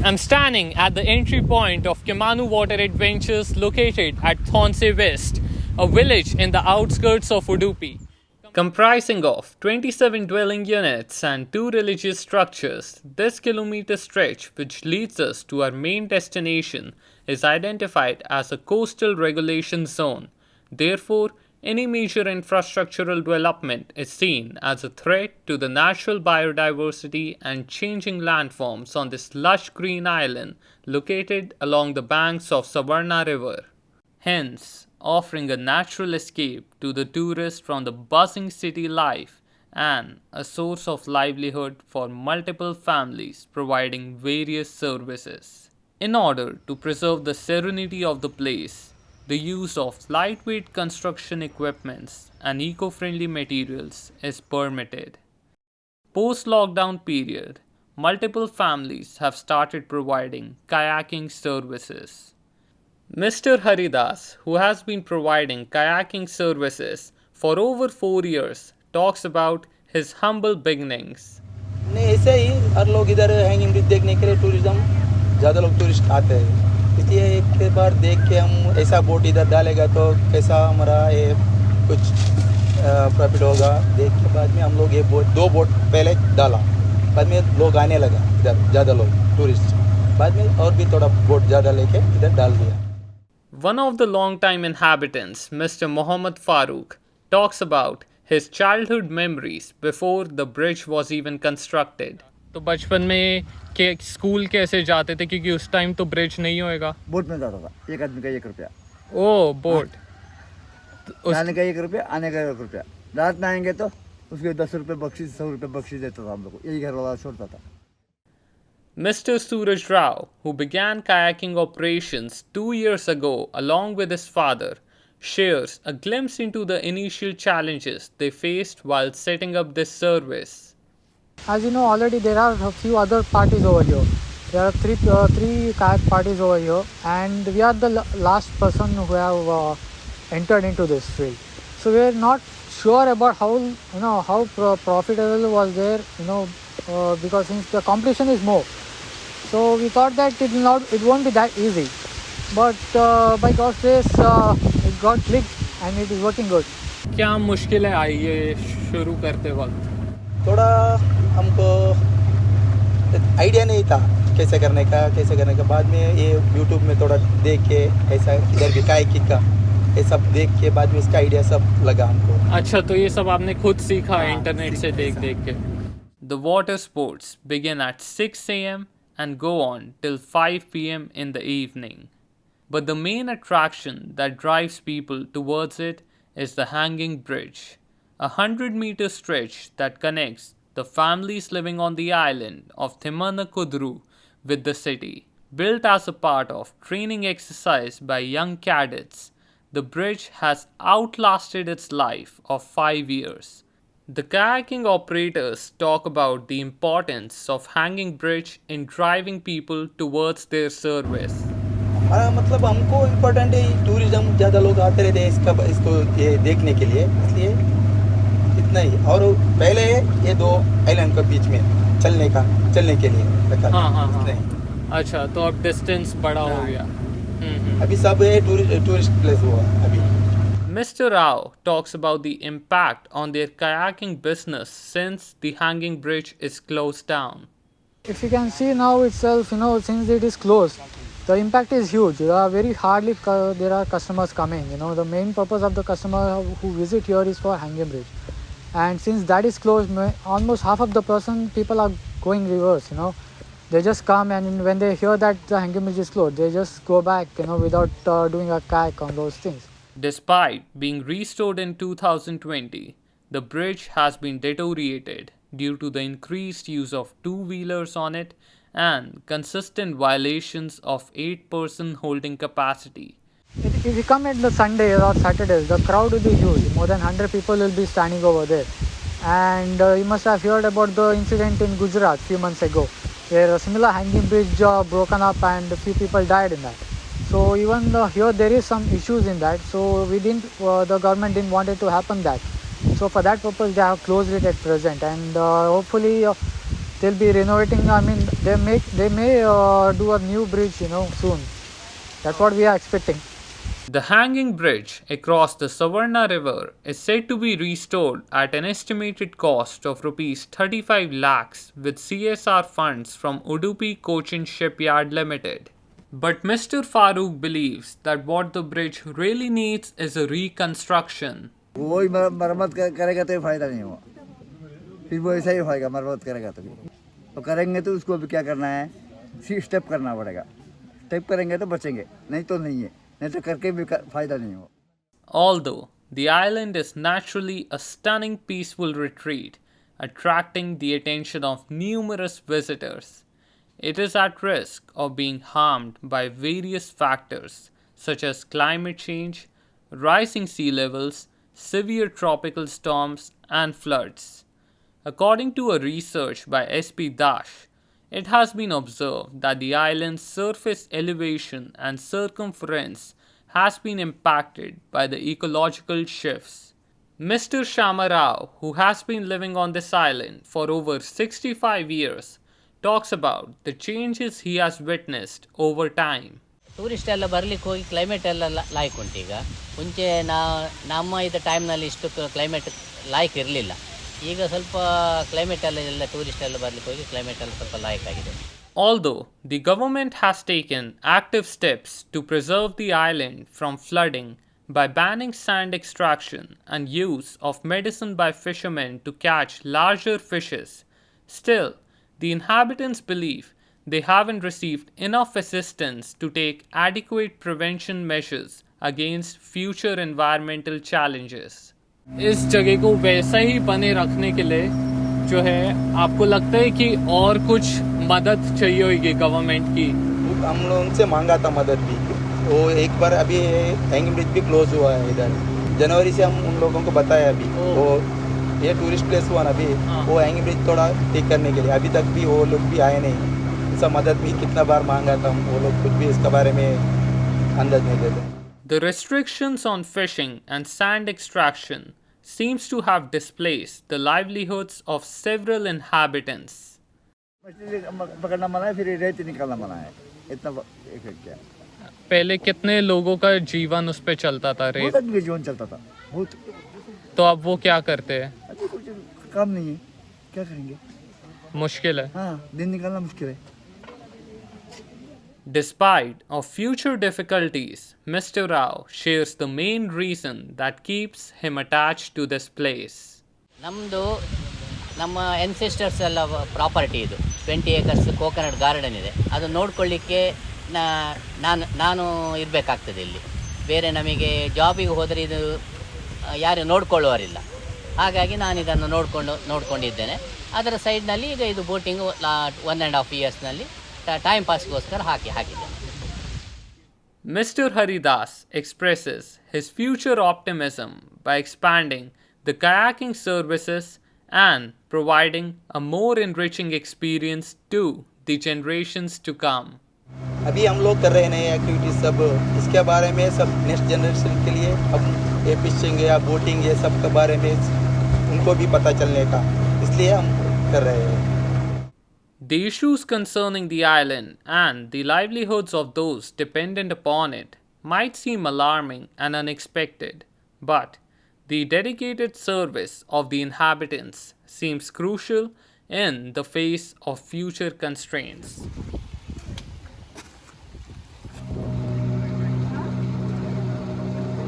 I'm standing at the entry point of Kemmannu Water Adventures located at Thonse West, a village in the outskirts of Udupi. Comprising of 27 dwelling units and 2 religious structures, this kilometer stretch, which leads us to our main destination, is identified as a coastal regulation zone. Therefore, any major infrastructural development is seen as a threat to the natural biodiversity and changing landforms on this lush green island located along the banks of Savarna River. Hence, offering a natural escape to the tourist from the buzzing city life and a source of livelihood for multiple families providing various services. In order to preserve the serenity of the place, the use of lightweight construction equipments and eco-friendly materials is permitted. Post-lockdown period, multiple families have started providing kayaking services. Mr. Haridas, who has been providing kayaking services for over 4 years, talks about his humble beginnings. नहीं ऐसे ही हर लोग इधर hanging bridge देखने के लिए tourism ज़्यादा लोग tourist आते हैं, इसलिए एक बार देख के हम ऐसा बोट इधर डालेगा तो कैसा हमारा ये कुछ प्रॉफिट होगा देख के बाद में हम लोग ये दो बोट पहले डाला, बाद में लोग आने लगा इधर ज़्यादा लोग टूरिस्ट, बाद में और भी थोड़ा बोट ज़्यादा लेके इधर डाल दिया. One of the long-time inhabitants, Mr. Mohammad Farooq, talks about his childhood memories before the bridge was even constructed. तो बचपन में के स्कूल कैसे जाते थे, क्योंकि उस टाइम तो ब्रिज नहीं होएगा. बोट में जाता था, एक आदमी का 1 रुपया. ओ बोट. जाने का 1 रुपया, आने का 1 रुपया. रात में आएंगे तो उसके 10 रुपये बख्शीश, 100 रुपये बख्शीश देता था हम लोग को, यही घर वाला छोड़ता था. Mr. Suraj Rao, who began kayaking operations 2 years ago along with his father, shares a glimpse into the initial challenges they faced while setting up this service. As you know, already there are a few other parties over here. There are three kayak parties over here, and we are the last person who have entered into this field. So we are not sure about how profitable was there, because since the competition is more. So we thought that it won't be that easy, but by God's grace, it got clicked and it is working good. क्या मुश्किलें आई ये शुरू करते वक्त? थोड़ा हमको idea नहीं था कैसे करने का, बाद में ये यूट्यूब में थोड़ा देख के ऐसा इधर भी कायाकिंग का ये सब देख के बाद में इसका आइडिया सब लगा हमको. अच्छा, तो ये सब आपने खुद सीखा इंटरनेट से देख के. The water sports begin at 6 a.m. and go on till 5 p.m. in the evening. But the main attraction that drives people towards it is the Hanging Bridge, a 100-meter stretch that connects the families living on the island of Kemmannu with the city. Built as a part of training exercise by young cadets, the bridge has outlasted its life of 5 years. The kayaking operators talk about the importance of Hanging Bridge in driving people towards their service. मतलब हमको important है, tourism ज़्यादा लोग आते रहते हैं इसको ये देखने के लिए, इसलिए इतना ही. और पहले ये 2 आइलैंड के बीच में चलने के लिए रखा. हाँ. अच्छा, तो अब डिस्टेंस बड़ा हो गया. अभी सब टूरिस्ट प्लेस हुआ अभी. Mr. Rao talks about the impact on their kayaking business since the Hanging Bridge is closed down. If you can see now itself, since it is closed, the impact is huge. There are very hardly there are customers coming. The main purpose of the customer who visit here is for Hanging Bridge, and since that is closed, almost half of the people are going reverse. They just come, and when they hear that the Hanging Bridge is closed, they just go back, without doing a kayak on those things. Despite being restored in 2020, the bridge has been deteriorated due to the increased use of two-wheelers on it and consistent violations of 8-person holding capacity. If you come at the Sundays or Saturdays, the crowd will be huge. More than 100 people will be standing over there. And you must have heard about the incident in Gujarat a few months ago, where a similar hanging bridge broken up and a few people died in that. So even here there is some issues in that. So the government didn't want it to happen that. So for that purpose they have closed it at present, and hopefully they'll be renovating. I mean, they may do a new bridge, soon. That's what we are expecting. The hanging bridge across the Savarna River is said to be restored at an estimated cost of Rs 35 lakhs with CSR funds from Udupi Cochin Shipyard Limited. But Mr. Farooq believes that what the bridge really needs is a reconstruction. वही मरम्मत करेगा तो फायदा नहीं हुआ, फिर वो ऐसा ही होएगा, मरम्मत करेगा तो करेंगे तो उसको भी क्या करना है, स्टेप करना पड़ेगा, स्टेप करेंगे तो बचेंगे, नहीं तो नहीं है, नहीं तो करके भी फायदा नहीं हो. Although the island is naturally a stunning peaceful retreat, attracting the attention of numerous visitors, it is at risk of being harmed by various factors such as climate change, rising sea levels, severe tropical storms, and floods. According to a research by S.P. Dash, it has been observed that the island's surface elevation and circumference has been impacted by the ecological shifts. Mr. Shama Rao, who has been living on this island for over 65 years, talks about the changes he has witnessed over time. Tourist ಎಲ್ಲ ಬರಲಿಕ್ಕೆ ಹೋಗಿ climate ಎಲ್ಲ ಲಾಯ್ಕ್ ಉಂಟು. ಈಗ ಮುಂಚೆ ನಮ್ಮ ಇದು ಟೈಮ್ನಲ್ಲಿ ಇಷ್ಟು ಕ್ಲೈಮೇಟ್ ಲಾಯ್ಕ್ ಇರಲಿಲ್ಲ. ಈಗ ಸ್ವಲ್ಪ ಕ್ಲೈಮೇಟ್ ಎಲ್ಲ ಟೂರಿಸ್ಟ್ ಎಲ್ಲ ಬರಲಿಕ್ಕೆ ಹೋಗಿ ಕ್ಲೈಮೇಟ್ ಎಲ್ಲ ಸ್ವಲ್ಪ ಲಾಯ್ಕ್ ಆಗಿದೆ. Although the government has taken active steps to preserve the island from flooding by banning sand extraction and use of medicine by fishermen to catch larger fishes, still the inhabitants believe they haven't received enough assistance to take adequate prevention measures against future environmental challenges. इस जगह को वैसा ही बने रखने के लिए जो है आपको लगता है कि और कुछ मदद चाहिए होगी गवर्नमेंट की? हम लोग उनसे मांगा था मदद भी, वो एक बार अभी हैंगिंग ब्रिज भी क्लोज हुआ है इधर, जनवरी से हम उन लोगों को बताया अभी, वो ये टूरिस्ट प्लेस हुआ ना अभी, वो हैंगिंग ब्रिज थोड़ा ठीक करने के लिए अभी तक भी वो लोग भी आए नहीं. ऐसा मदद भी कितना बार मांगा था, वो लोग कुछ भी इसके बारे में अंदाज नहीं देते. The restrictions on fishing and sand extraction seems to have displaced the livelihoods of several inhabitants. मछली पकड़ना मना है, फिर रेत निकालना मना है, इतना क्या. पहले कितने लोगों का जीवन उस पे चलता था? बहुत आदमी का जीवन चलता था, बहुत. तो अब वो क्या करते हैं? अभी कुछ काम नहीं है, क्या करेंगे, मुश्किल है. हाँ, दिन निकालना मुश्किल है. Despite of future difficulties, Mr. Rao shares the main reason that keeps him attached to this place. ನಮ್ಮದು ನಮ್ಮ ಎನ್ಸೆಸ್ಟರ್ಸ್ ಎಲ್ಲ ಪ್ರಾಪರ್ಟಿ ಇದು, 20 acres ಕೋಕೋನಟ್ ಗಾರ್ಡನ್ ಇದೆ. ಅದು ನೋಡ್ಕೊಳ್ಳಿಕ್ಕೆ ನಾನು ಇರಬೇಕಾಗ್ತದೆ ಇಲ್ಲಿ. ಬೇರೆ ನಮಗೆ ಜಾಬಿಗೆ ಹೋದರೆ ಇದು ಯಾರು ನೋಡ್ಕೊಳ್ಳೋರಿಲ್ಲ. ಹಾಗಾಗಿ ನಾನು ಇದನ್ನು ನೋಡ್ಕೊಂಡಿದ್ದೇನೆ. ಅದರ ಸೈಡ್ನಲ್ಲಿ ಈಗ ಇದು ಬೋಟಿಂಗು 1.5 yearsನಲ್ಲಿ ಟೈಮ್ ಪಾಸ್ಗೋಸ್ಕರ ಹಾಕಿದ್ದೇನೆ. Mr. Haridas expresses his future optimism by expanding the kayaking services and providing a more enriching experience to the generations to come. अभी हम लोग कर रहे हैं नए एक्टिविटीज सब, इसके बारे में सब नेक्स्ट जनरेशन के लिए अब ये फिशिंग या बोटिंग ये सब के बारे में उनको भी पता चलने का, इसलिए हम कर रहे हैं. The issues concerning the island and the livelihoods of those dependent upon it might seem alarming and unexpected, but the dedicated service of the inhabitants seems crucial in the face of future constraints.